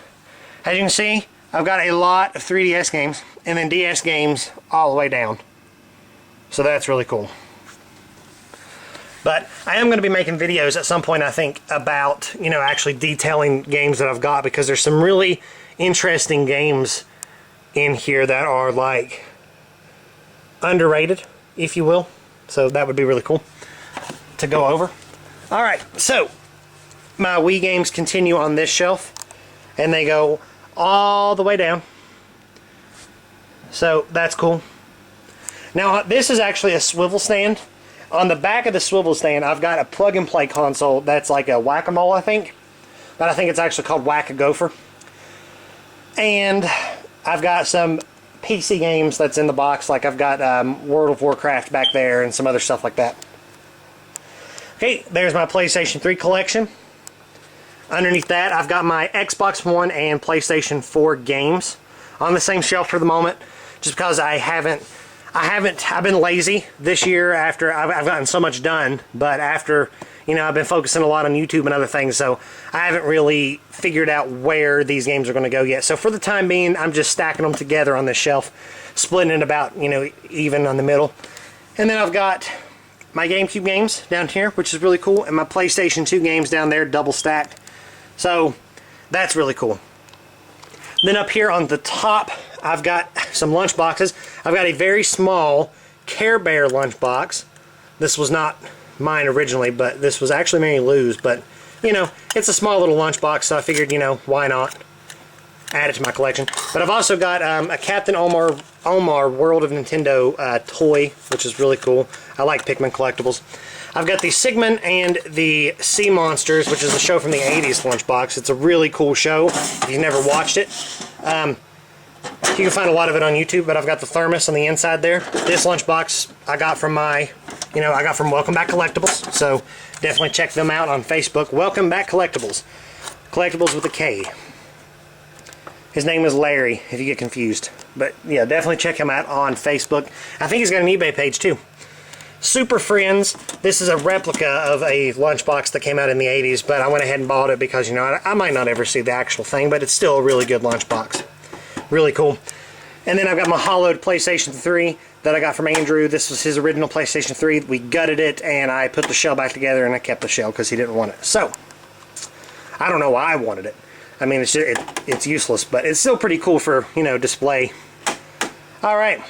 As you can see, I've got a lot of 3DS games, and then DS games all the way down. So that's really cool. But I am going to be making videos at some point, I think, about, you know, actually detailing games that I've got, because there's some really interesting games in here that are, like, underrated, if you will. So that would be really cool to go over. Alright, so my Wii games continue on this shelf, and they go all the way down. So that's cool. Now, this is actually a swivel stand. On the back of the swivel stand, I've got a plug-and-play console that's like a whack-a-mole, I think. But I think it's actually called Whack-a-Gopher. And I've got some PC games that's in the box. Like I've got World of Warcraft back there and some other stuff like that. Okay, there's my PlayStation 3 collection. Underneath that, I've got my Xbox One and PlayStation 4 games on the same shelf for the moment, just because I've been lazy this year after I've gotten so much done, but after, you know, I've been focusing a lot on YouTube and other things, so I haven't really figured out where these games are going to go yet. So for the time being, I'm just stacking them together on this shelf, splitting it about, you know, even on the middle. And then I've got my GameCube games down here, which is really cool, and my PlayStation 2 games down there, double stacked. So that's really cool. Then up here on the top, I've got some lunch boxes. I've got a very small Care Bear lunchbox. This was not mine originally, but this was actually Mary Lou's. But, you know, it's a small little lunchbox, so I figured, you know, why not add it to my collection. But I've also got a Captain Omar World of Nintendo toy, which is really cool. I like Pikmin collectibles. I've got the Sigmund and the Sea Monsters, which is a show from the 80s lunchbox. It's a really cool show if you've never watched it. You can find a lot of it on YouTube, but I've got the thermos on the inside there. This lunchbox I got from Welcome Back Collectibles, so definitely check them out on Facebook. Welcome Back Collectibles. Collectibles with a K. His name is Larry, if you get confused. But yeah, definitely check him out on Facebook. I think he's got an eBay page too. Super Friends. This is a replica of a lunchbox that came out in the 80s, but I went ahead and bought it because, you know, I might not ever see the actual thing, but it's still a really good lunchbox. Really cool. And then I've got my hollowed PlayStation 3 that I got from Andrew. This was his original PlayStation 3. We gutted it, and I put the shell back together, and I kept the shell because he didn't want it. So, I don't know why I wanted it. I mean, it's useless, but it's still pretty cool for, you know, display. Alright.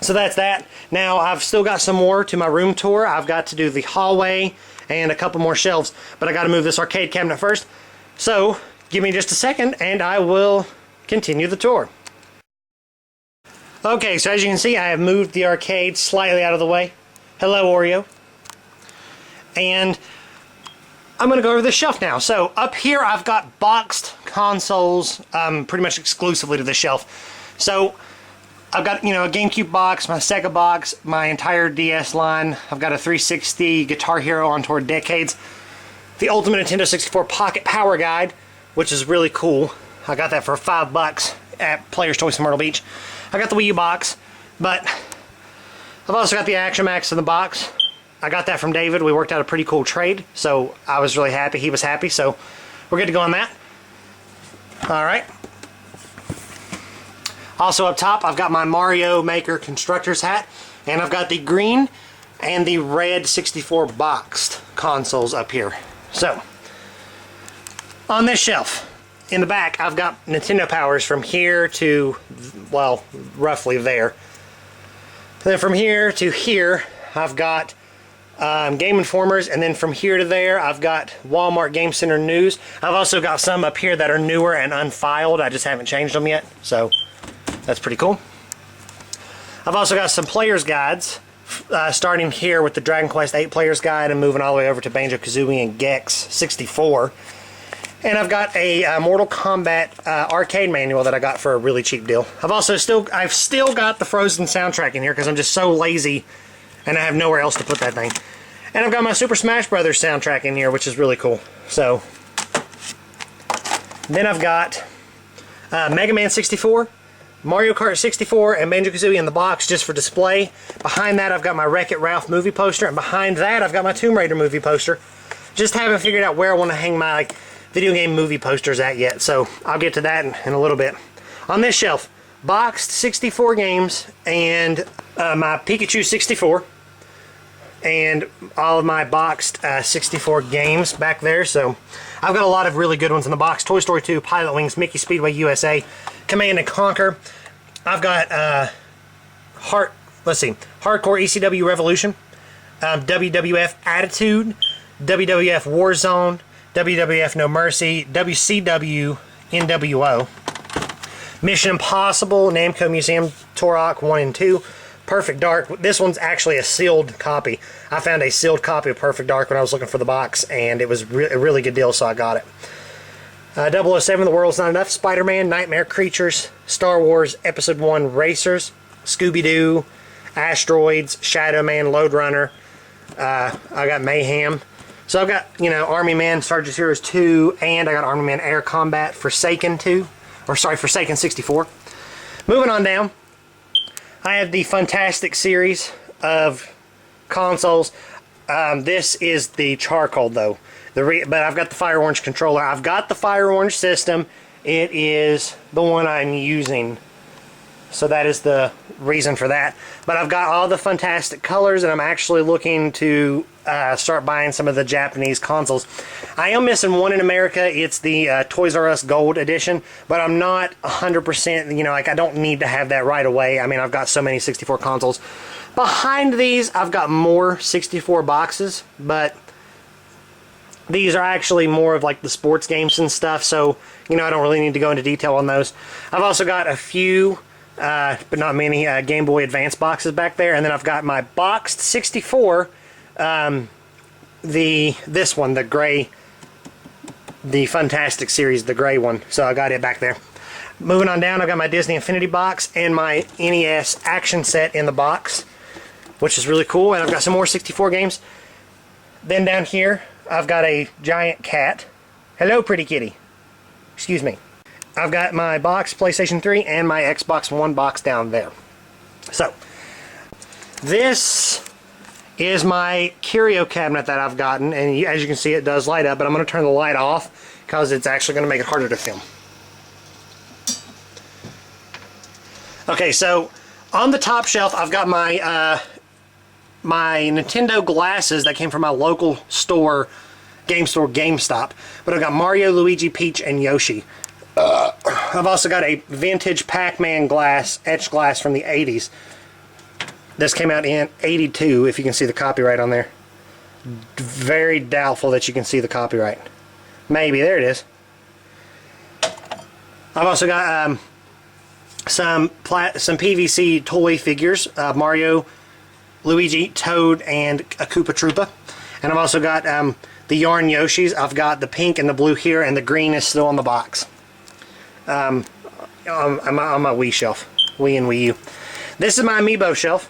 So that's that. Now I've still got some more to my room tour. I've got to do the hallway and a couple more shelves, but I got to move this arcade cabinet first. So give me just a second and I will continue the tour. Okay, so as you can see, I have moved the arcade slightly out of the way. Hello, Oreo. And I'm going to go over this shelf now. So up here I've got boxed consoles pretty much exclusively to this shelf. So I've got, you know, a GameCube box, my Sega box, my entire DS line. I've got a 360 Guitar Hero on tour decades. The Ultimate Nintendo 64 Pocket Power Guide, which is really cool. I got that for $5 at Player's Choice in Myrtle Beach. I got the Wii U box, but I've also got the Action Max in the box. I got that from David. We worked out a pretty cool trade, so I was really happy. He was happy, so we're good to go on that. Alright. Also up top, I've got my Mario Maker Constructor's hat, and I've got the green and the red 64 boxed consoles up here. So, on this shelf, in the back, I've got Nintendo Powers from here to, well, roughly there. Then from here to here, I've got Game Informers, and then from here to there, I've got Walmart Game Center News. I've also got some up here that are newer and unfiled. I just haven't changed them yet, so that's pretty cool. I've also got some player's guides, starting here with the Dragon Quest VIII player's guide and moving all the way over to Banjo-Kazooie and Gex 64. And I've got a Mortal Kombat arcade manual that I got for a really cheap deal. I've still got the Frozen soundtrack in here because I'm just so lazy and I have nowhere else to put that thing. And I've got my Super Smash Brothers soundtrack in here, which is really cool. So, then I've got Mega Man 64, Mario Kart 64, and Banjo-Kazooie in the box just for display. Behind that, I've got my Wreck-It Ralph movie poster, and behind that, I've got my Tomb Raider movie poster. Just haven't figured out where I want to hang my video game movie posters at yet, so I'll get to that in a little bit. On this shelf, boxed 64 games and my Pikachu 64 and all of my boxed 64 games back there. So I've got a lot of really good ones in the box. Toy Story 2, Pilot Wings, Mickey Speedway USA, Command & Conquer. I've got Hardcore ECW Revolution, WWF Attitude, WWF Warzone, WWF No Mercy, WCW NWO, Mission Impossible, Namco Museum Turok 1 and 2, Perfect Dark. This one's actually a sealed copy. I found a sealed copy of Perfect Dark when I was looking for the box, and it was a really good deal, so I got it. 007, The World's Not Enough, Spider-Man, Nightmare Creatures, Star Wars Episode 1 Racers, Scooby-Doo, Asteroids, Shadow Man, Lode Runner. I got Mayhem. So I've got, you know, Army Man, Sergeant Heroes 2, and I got Army Man Air Combat, Forsaken 2, or sorry, Forsaken 64. Moving on down, I have the Fantastic series of consoles. This is the charcoal though, but I've got the Fire Orange controller. I've got the Fire Orange system. It is the one I'm using, so that is the reason for that. But I've got all the Fantastic colors, and I'm actually looking to start buying some of the Japanese consoles. I am missing one in America. It's the Toys R Us Gold Edition, but I'm not 100%, you know, like I don't need to have that right away. I mean, I've got so many 64 consoles. Behind these, I've got more 64 boxes, but these are actually more of like the sports games and stuff, so, you know, I don't really need to go into detail on those. I've also got a few, but not many, Game Boy Advance boxes back there, and then I've got my boxed 64, this one, the gray, the Fantastic series, the gray one, so I got it back there. Moving on down, I've got my Disney Infinity box and my NES action set in the box, which is really cool, and I've got some more 64 games. Then down here, I've got a giant cat. Hello, pretty kitty. Excuse me. I've got my box, PlayStation 3, and my Xbox One box down there. So, this is my Curio cabinet that I've gotten, and as you can see, it does light up, but I'm going to turn the light off because it's actually going to make it harder to film. Okay, so on the top shelf, I've got my my Nintendo glasses that came from my local store, game store, GameStop. But I've got Mario, Luigi, Peach, and Yoshi. I've also got a vintage Pac-Man glass, etched glass from the 80s. This came out in 82, if you can see the copyright on there. Very doubtful that you can see the copyright. Maybe, there it is. I've also got some PVC toy figures, Mario, Luigi, Toad, and a Koopa Troopa. And I've also got the yarn Yoshis. I've got the pink and the blue here, and the green is still on the box. On my Wii shelf. Wii and Wii U. This is my Amiibo shelf.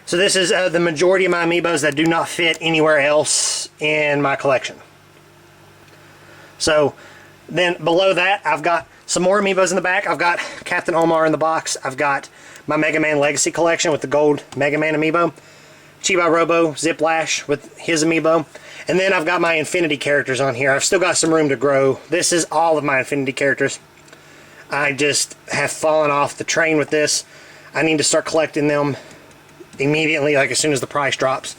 So this is the majority of my Amiibos that do not fit anywhere else in my collection. So then below that, I've got some more Amiibos in the back. I've got Captain Omar in the box. I've got my Mega Man Legacy collection with the gold Mega Man Amiibo. Chibi Robo, Ziplash with his Amiibo. And then I've got my Infinity characters on here. I've still got some room to grow. This is all of my Infinity characters. I just have fallen off the train with this. I need to start collecting them immediately, like as soon as the price drops.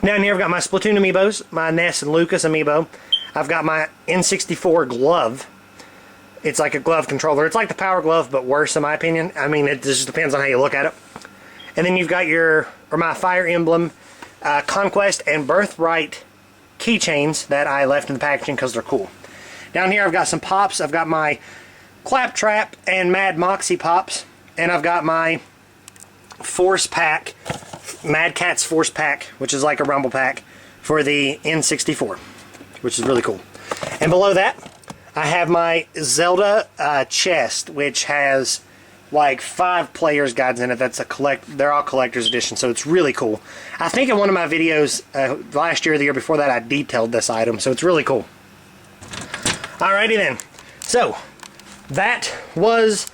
Down here I've got my Splatoon Amiibos, my Ness and Lucas Amiibo. I've got my N64 glove. It's like a glove controller. It's like the Power Glove, but worse in my opinion. I mean, it just depends on how you look at it. And then you've got my Fire Emblem, Conquest, and Birthright keychains that I left in the packaging because they're cool. Down here I've got some pops. I've got my Claptrap and Mad Moxie pops. And I've got my Force Pack, Mad Catz Force Pack, which is like a Rumble Pack for the N64, which is really cool. And below that, I have my Zelda chest, which has like 5 players guides in it. That's they're all collector's edition, so it's really cool. I think in one of my videos last year or the year before that, I detailed this item, so it's really cool. Alrighty then. So that was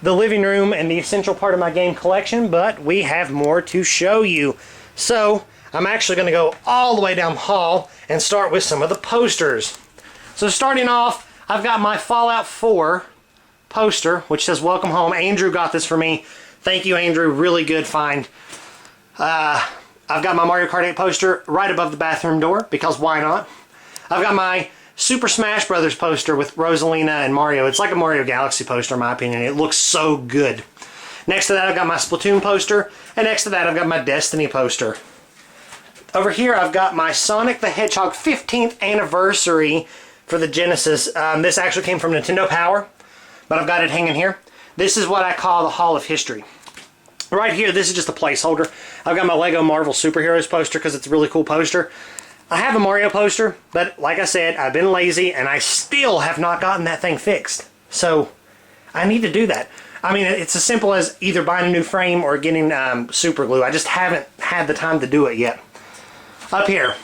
the living room and the essential part of my game collection, but we have more to show you. So I'm actually going to go all the way down the hall and start with some of the posters. So starting off, I've got my Fallout 4 poster, which says welcome home. Andrew got this for me. Thank you, Andrew. Really good find. I've got my Mario Kart 8 poster right above the bathroom door, because why not? I've got my Super Smash Brothers poster with Rosalina and Mario. It's like a Mario Galaxy poster in my opinion. It looks so good. Next to that I've got my Splatoon poster, and next to that I've got my Destiny poster. Over here I've got my Sonic the Hedgehog 15th anniversary for the Genesis. This actually came from Nintendo Power, but I've got it hanging here. This is what I call the Hall of History. Right here, this is just a placeholder. I've got my Lego Marvel Superheroes poster because it's a really cool poster. I have a Mario poster, but like I said, I've been lazy and I still have not gotten that thing fixed. So I need to do that. I mean, it's as simple as either buying a new frame or getting super glue. I just haven't had the time to do it yet. Up here,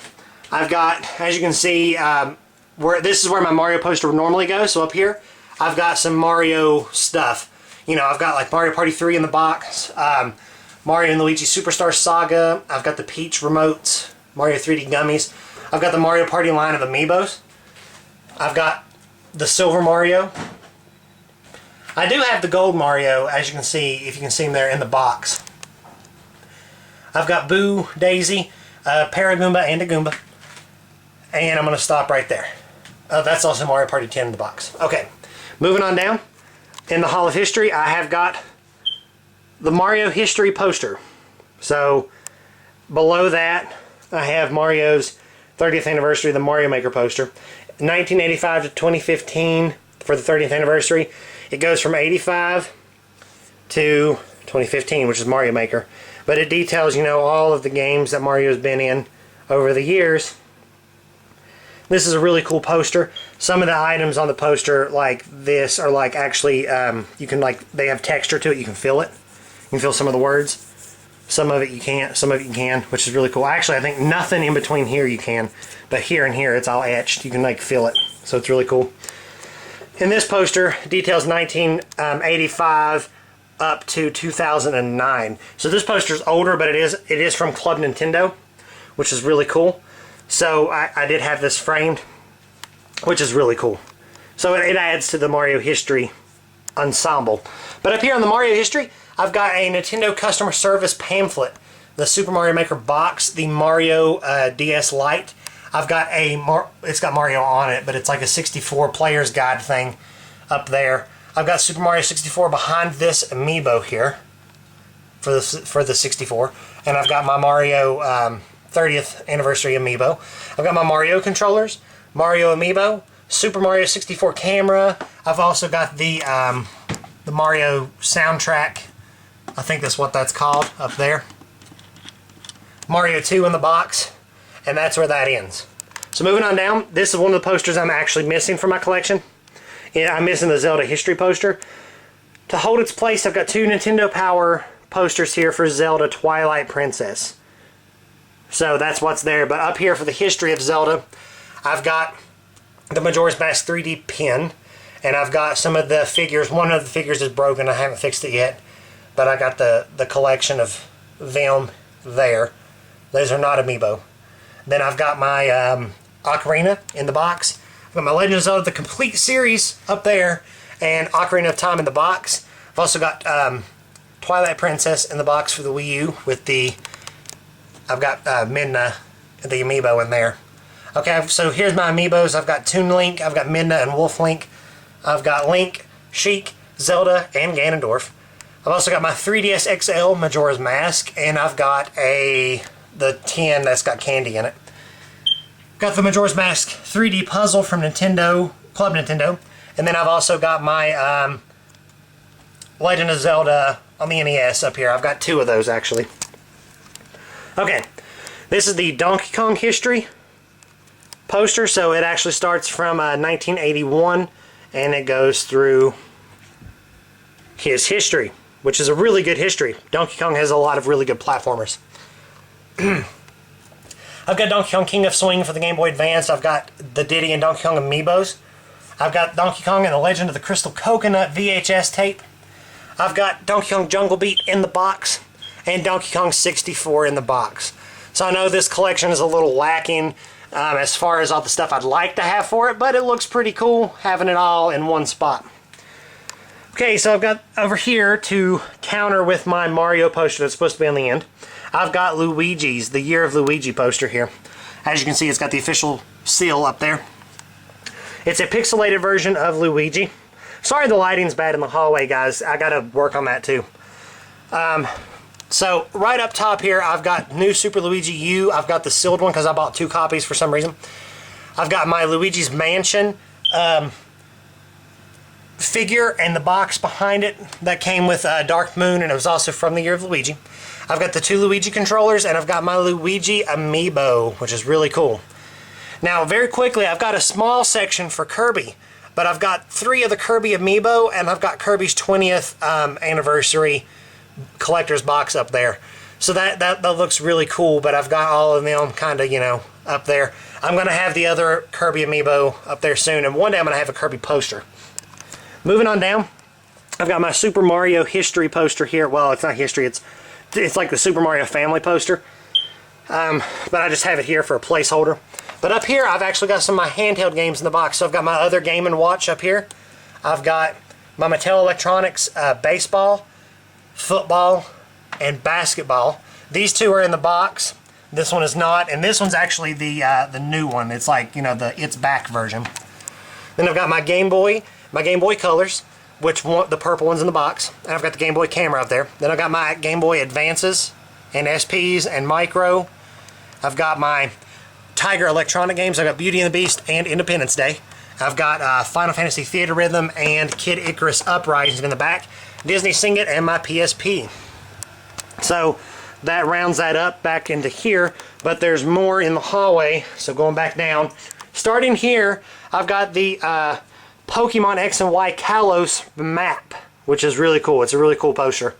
I've got, as you can see, this is where my Mario poster would normally go. So up here, I've got some Mario stuff. You know, I've got like Mario Party 3 in the box, Mario and Luigi Superstar Saga. I've got the Peach remotes, Mario 3D gummies. I've got the Mario Party line of Amiibos. I've got the Silver Mario. I do have the Gold Mario, as you can see, if you can see him there in the box. I've got Boo, Daisy, Paragoomba, and a Goomba. And I'm going to stop right there. That's also Mario Party 10 in the box. Okay, moving on down. In the Hall of History, I have got the Mario History poster. So, below that, I have Mario's 30th anniversary, the Mario Maker poster. 1985 to 2015 for the 30th anniversary. It goes from 85 to 2015, which is Mario Maker. But it details, you know, all of the games that Mario's been in over the years. This is a really cool poster. Some of the items on the poster, like this, are like actually, you can like, they have texture to it. You can feel it. You can feel some of the words. Some of it you can't. Some of it you can, which is really cool. Actually, I think nothing in between here you can, but here and here it's all etched. You can like feel it, so it's really cool. And this poster details 1985 up to 2009. So this poster is older, but it is from Club Nintendo, which is really cool. So I did have this framed, which is really cool. So it adds to the Mario history ensemble. But up here on the Mario history, I've got a Nintendo customer service pamphlet, the Super Mario Maker box, the Mario DS Lite. I've got it's got Mario on it, but it's like a 64 player's guide thing up there. I've got Super Mario 64 behind this amiibo here for the 64, and I've got my Mario 30th anniversary amiibo. I've got my Mario controllers, Mario amiibo, Super Mario 64 camera. I've also got the Mario soundtrack. I think that's what that's called up there. Mario 2 in the box, and that's where that ends. So moving on down, this is one of the posters I'm actually missing from my collection. Yeah, I'm missing the Zelda history poster. To hold its place, I've got 2 Nintendo Power posters here for Zelda Twilight Princess. So that's what's there. But up here for the history of Zelda, I've got the Majora's Mask 3D pin, and I've got some of the figures. One of the figures is broken. I haven't fixed it yet, but I got the collection of them there. Those are not amiibo. Then I've got my Ocarina in the box. I've got my Legend of Zelda, the complete series up there, and Ocarina of Time in the box. I've also got Twilight Princess in the box for the Wii U with I've got Midna, the amiibo in there. Okay, so here's my amiibos. I've got Toon Link, I've got Midna and Wolf Link. I've got Link, Sheik, Zelda, and Ganondorf. I've also got my 3DS XL Majora's Mask, and I've got the tin that's got candy in it. Got the Majora's Mask 3D puzzle from Nintendo, Club Nintendo, and then I've also got my Legend of Zelda on the NES up here. I've got 2 of those actually. Okay, this is the Donkey Kong history poster, so it actually starts from 1981 and it goes through his history, which is a really good history. Donkey Kong has a lot of really good platformers. I've got Donkey Kong King of Swing for the Game Boy Advance. I've got the Diddy and Donkey Kong amiibos. I've got Donkey Kong and the Legend of the Crystal Coconut VHS tape. I've got Donkey Kong Jungle Beat in the box and Donkey Kong 64 in the box. So I know this collection is a little lacking as far as all the stuff I'd like to have for it, but it looks pretty cool having it all in one spot. Okay, so I've got over here to counter with my Mario poster that's supposed to be on the end. I've got Luigi's, the Year of Luigi poster here. As you can see, it's got the official seal up there. It's a pixelated version of Luigi. Sorry the lighting's bad in the hallway, guys. I gotta work on that too. So right up top here, I've got New Super Luigi U. I've got the sealed one because I bought 2 copies for some reason. I've got my Luigi's Mansion figure and the box behind it that came with Dark Moon, and it was also from the Year of Luigi. I've got the 2 Luigi controllers, and I've got my Luigi amiibo, which is really cool. Now, very quickly, I've got a small section for Kirby, but I've got 3 of the Kirby amiibo, and I've got Kirby's 20th anniversary collector's box up there. So that looks really cool, but I've got all of them kind of, you know, up there. I'm going to have the other Kirby amiibo up there soon, and one day I'm going to have a Kirby poster. Moving on down, I've got my Super Mario history poster here. Well, it's not history, it's like the Super Mario family poster. But I just have it here for a placeholder. But up here, I've actually got some of my handheld games in the box. So I've got my other Game & Watch up here. I've got my Mattel Electronics baseball, football, and basketball. These 2 are in the box. This one is not, and this one's actually the new one. It's like, you know, It's Back version. Then I've got my Game Boy Colors, the purple one's in the box, and I've got the Game Boy camera up there. Then I've got my Game Boy Advances and SPs and Micro. I've got my Tiger Electronic games. I've got Beauty and the Beast and Independence Day. I've got Final Fantasy Theater Rhythm and Kid Icarus Uprising in the back, Disney Sing It, and my PSP. So that rounds that up back into here, but there's more in the hallway, so going back down. Starting here, I've got the Pokemon X and Y Kalos map, which is really cool. It's a really cool poster.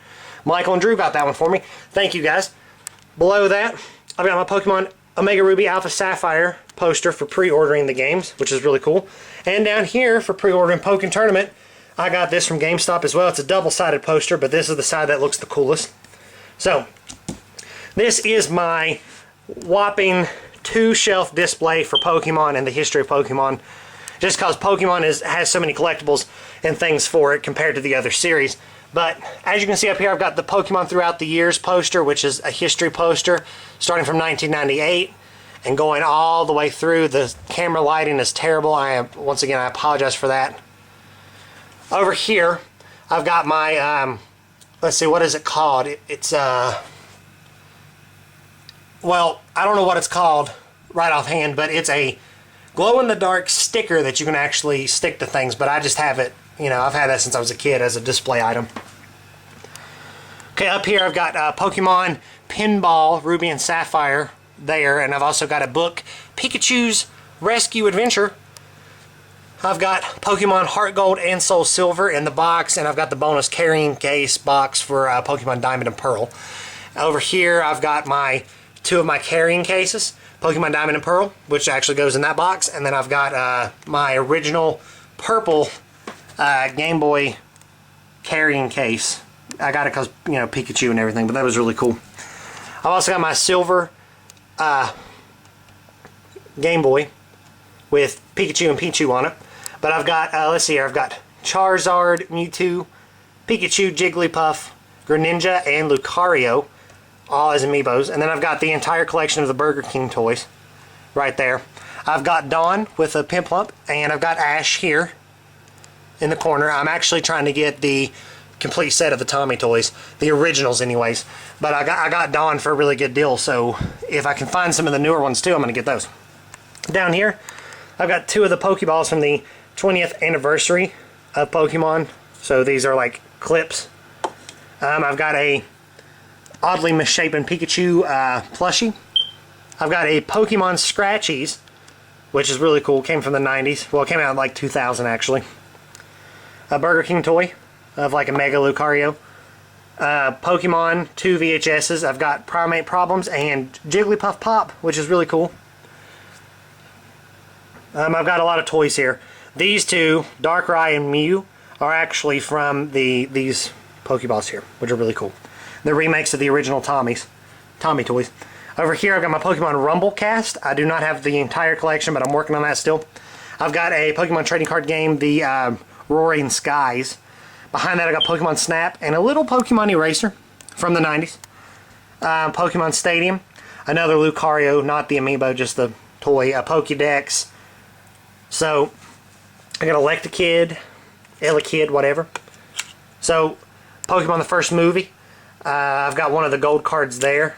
Michael and Drew got that one for me. Thank you, guys. Below that, I've got my Pokemon Omega Ruby Alpha Sapphire poster for pre-ordering the games, which is really cool. And down here for pre-ordering Pokken Tournament, I got this from GameStop as well. It's a double-sided poster, but this is the side that looks the coolest. So, this is my whopping 2-shelf display for Pokemon and the history of Pokemon. Just because Pokemon has so many collectibles and things for it compared to the other series. But as you can see up here, I've got the Pokemon Throughout the Years poster, which is a history poster starting from 1998 and going all the way through. The camera lighting is terrible. Once again, I apologize for that. Over here, I've got my, let's see, what is it called? It's, well, I don't know what it's called right offhand, but it's a glow-in-the-dark sticker that you can actually stick to things, but I just have it, you know, I've had that since I was a kid as a display item. Okay, up here I've got Pokemon Pinball Ruby and Sapphire there, and I've also got a book, Pikachu's Rescue Adventure. I've got Pokemon Heart Gold and Soul Silver in the box, and I've got the bonus carrying case box for Pokemon Diamond and Pearl. Over here I've got two of my carrying cases, Pokemon Diamond and Pearl, which actually goes in that box, and then I've got my original purple Game Boy carrying case. I got it because, you know, Pikachu and everything, but that was really cool. I've also got my silver Game Boy with Pikachu and Pichu on it. But I've got, let's see here, I've got Charizard, Mewtwo, Pikachu, Jigglypuff, Greninja, and Lucario, all as amiibos. And then I've got the entire collection of the Burger King toys right there. I've got Dawn with a Piplup, and I've got Ash here in the corner. I'm actually trying to get the complete set of the Tommy toys, the originals anyways. But I got Dawn for a really good deal, so if I can find some of the newer ones too, I'm going to get those. Down here, I've got two of the Pokeballs from the 20th anniversary of Pokemon. So these are like clips. I've got a oddly misshapen Pikachu plushie. I've got a Pokemon Scratchies, which is really cool. Came from the 90s. Well, it came out in like 2000 actually. A Burger King toy of like a Mega Lucario. Pokemon 2 VHSs. I've got Primate Problems and Jigglypuff Pop, which is really cool. I've got a lot of toys here. These two, Darkrai and Mew, are actually from these Pokeballs here, which are really cool. They're remakes of the original Tommy toys. Over here I've got my Pokemon Rumble cast. I do not have the entire collection, but I'm working on that still. I've got a Pokemon trading card game, the Roaring Skies. Behind that I got Pokemon Snap and a little Pokemon Eraser from the 90s. Pokemon Stadium, another Lucario, not the amiibo, just the toy, a Pokédex. So, I got Electakid, Elekid, whatever. So, Pokemon the first movie. I've got one of the gold cards there.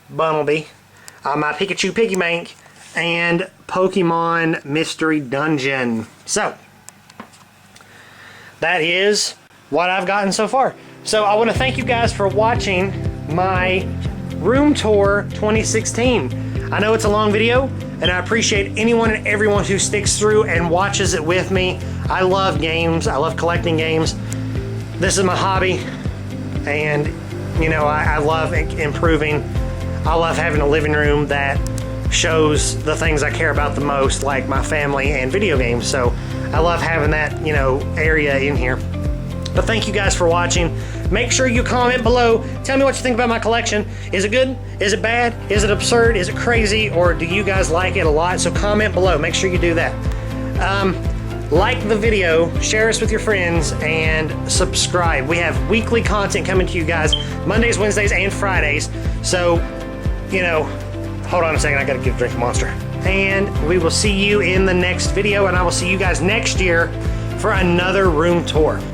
Bumblebee. My Pikachu Piggy Bank. And Pokemon Mystery Dungeon. So, that is what I've gotten so far. So, I want to thank you guys for watching my Room Tour 2016. I know it's a long video, and I appreciate anyone and everyone who sticks through and watches it with me. I love games. I love collecting games. This is my hobby, and you know, I love improving. I love having a living room that shows the things I care about the most, like my family and video games. So I love having that, you know, area in here. But thank you guys for watching. Make sure you comment below. Tell me what you think about my collection. Is it good? Is it bad? Is it absurd? Is it crazy? Or do you guys like it a lot? So comment below. Make sure you do that. Like the video, share us with your friends, and subscribe. We have weekly content coming to you guys, Mondays, Wednesdays, and Fridays. So, you know, hold on a second. I gotta get a drink of Monster. And we will see you in the next video, and I will see you guys next year for another room tour.